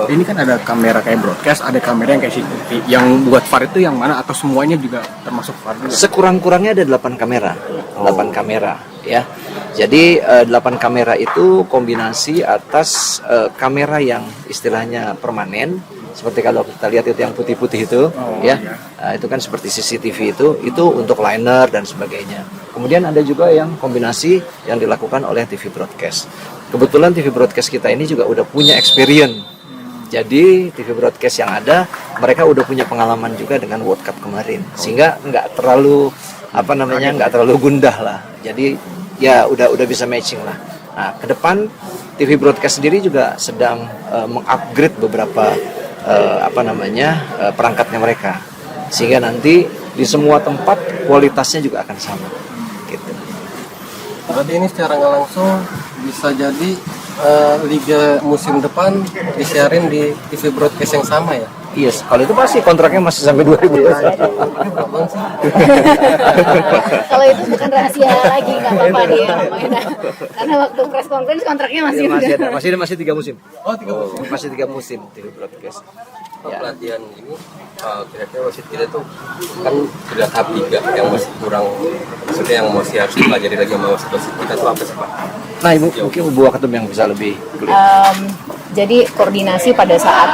Ini kan ada kamera kayak broadcast, ada kamera yang kayak CCTV. Yang buat VAR itu yang mana atau semuanya juga termasuk VAR juga? Sekurang-kurangnya ada 8 kamera. 8 kamera ya. Jadi 8 kamera itu kombinasi atas kamera yang istilahnya permanen, seperti kalau kita lihat itu yang putih-putih itu ya. Iya. Itu kan seperti CCTV itu untuk liner dan sebagainya. Kemudian ada juga yang kombinasi yang dilakukan oleh TV broadcast. Kebetulan TV broadcast kita ini juga udah punya experience. Jadi TV broadcast yang ada, mereka udah punya pengalaman juga dengan World Cup kemarin, sehingga nggak terlalu nggak terlalu gundah lah. Jadi ya udah bisa matching lah. Nah, ke depan TV broadcast sendiri juga sedang mengupgrade beberapa perangkatnya mereka, sehingga nanti di semua tempat kualitasnya juga akan sama. Gitu. Berarti ini secara nggak langsung bisa jadi liga musim depan disiarin di TV broadcast yang sama ya? Yes, kalau itu pasti kontraknya masih sampai 2021. Abang sih. Kalau itu bukan rahasia lagi, nggak apa-apa dia ngomongin. Karena waktu press conference kontraknya masih udah. Masih 3 musim. Oh, 3 musim. Masih 3 musim TV broadcast. Ya. Pelatihan ini kira-kira wasit kita tuh kan sudah tahap 3 yang masih kurang, maksudnya yang masih harus dipelajari lagi sama wasit kita tuh apa sih Pak? Nah, mungkin Bu Ketum yang bisa lebih clear. Jadi koordinasi pada saat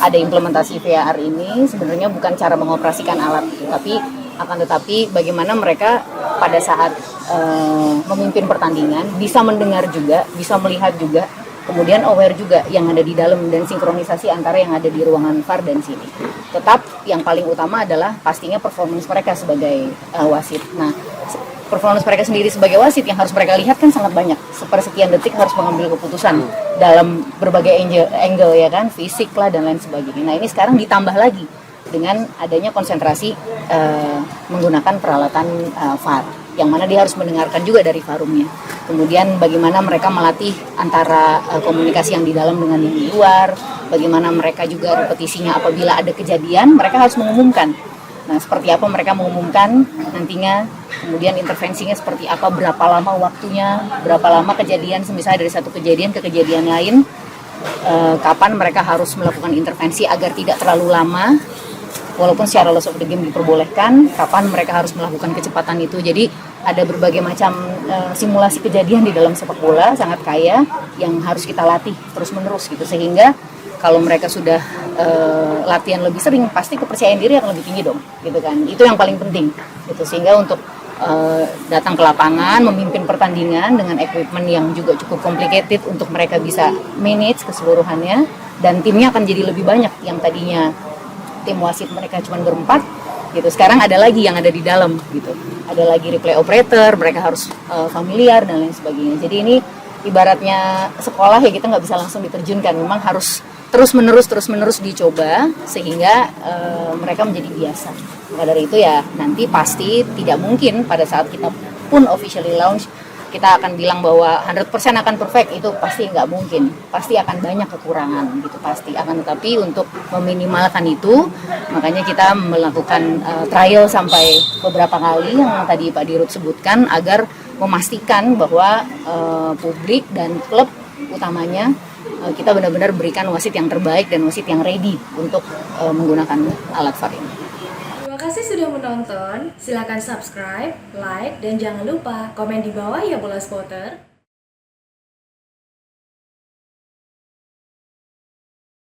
ada implementasi VAR ini sebenarnya bukan cara mengoperasikan alat, tetapi bagaimana mereka pada saat memimpin pertandingan bisa mendengar juga, bisa melihat juga, kemudian aware juga yang ada di dalam dan sinkronisasi antara yang ada di ruangan VAR dan sini. Tetap yang paling utama adalah pastinya performance mereka sebagai wasit. Nah, performance mereka sendiri sebagai wasit yang harus mereka lihat kan sangat banyak. Sepersekian detik harus mengambil keputusan dalam berbagai angle ya kan, fisik lah dan lain sebagainya. Nah, ini sekarang ditambah lagi dengan adanya konsentrasi menggunakan peralatan VAR, yang mana dia harus mendengarkan juga dari forumnya. Kemudian bagaimana mereka melatih antara komunikasi yang di dalam dengan yang di luar, bagaimana mereka juga repetisinya apabila ada kejadian, mereka harus mengumumkan. Nah, seperti apa mereka mengumumkan nantinya, kemudian intervensinya seperti apa, berapa lama waktunya, berapa lama kejadian, misalnya dari satu kejadian ke kejadian lain, kapan mereka harus melakukan intervensi agar tidak terlalu lama, walaupun secara loss of the game diperbolehkan, kapan mereka harus melakukan kecepatan itu. Jadi ada berbagai macam simulasi kejadian di dalam sepak bola, sangat kaya, yang harus kita latih terus-menerus gitu, sehingga kalau mereka sudah latihan lebih sering, pasti kepercayaan diri akan lebih tinggi dong, gitu kan. Itu yang paling penting, gitu. Sehingga untuk datang ke lapangan, memimpin pertandingan dengan equipment yang juga cukup complicated untuk mereka bisa manage keseluruhannya, dan timnya akan jadi lebih banyak. Yang tadinya tim wasit mereka cuma berempat, gitu. Sekarang ada lagi yang ada di dalam, gitu. Ada lagi replay operator, mereka harus familiar dan lain sebagainya. Jadi ini ibaratnya sekolah ya, kita nggak bisa langsung diterjunkan, memang harus terus menerus dicoba sehingga mereka menjadi biasa. Maka dari itu ya nanti pasti tidak mungkin pada saat kita pun officially launch kita akan bilang bahwa 100% akan perfect, itu pasti nggak mungkin, pasti akan banyak kekurangan gitu, pasti akan. Tetapi untuk meminimalkan itu, makanya kita melakukan trial sampai beberapa kali yang tadi Pak Dirut sebutkan, agar memastikan bahwa publik dan klub utamanya kita benar-benar berikan wasit yang terbaik dan wasit yang ready untuk menggunakan alat VAR ini. Terima kasih sudah menonton. Silakan subscribe, like, dan jangan lupa komen di bawah ya Bola Spotter.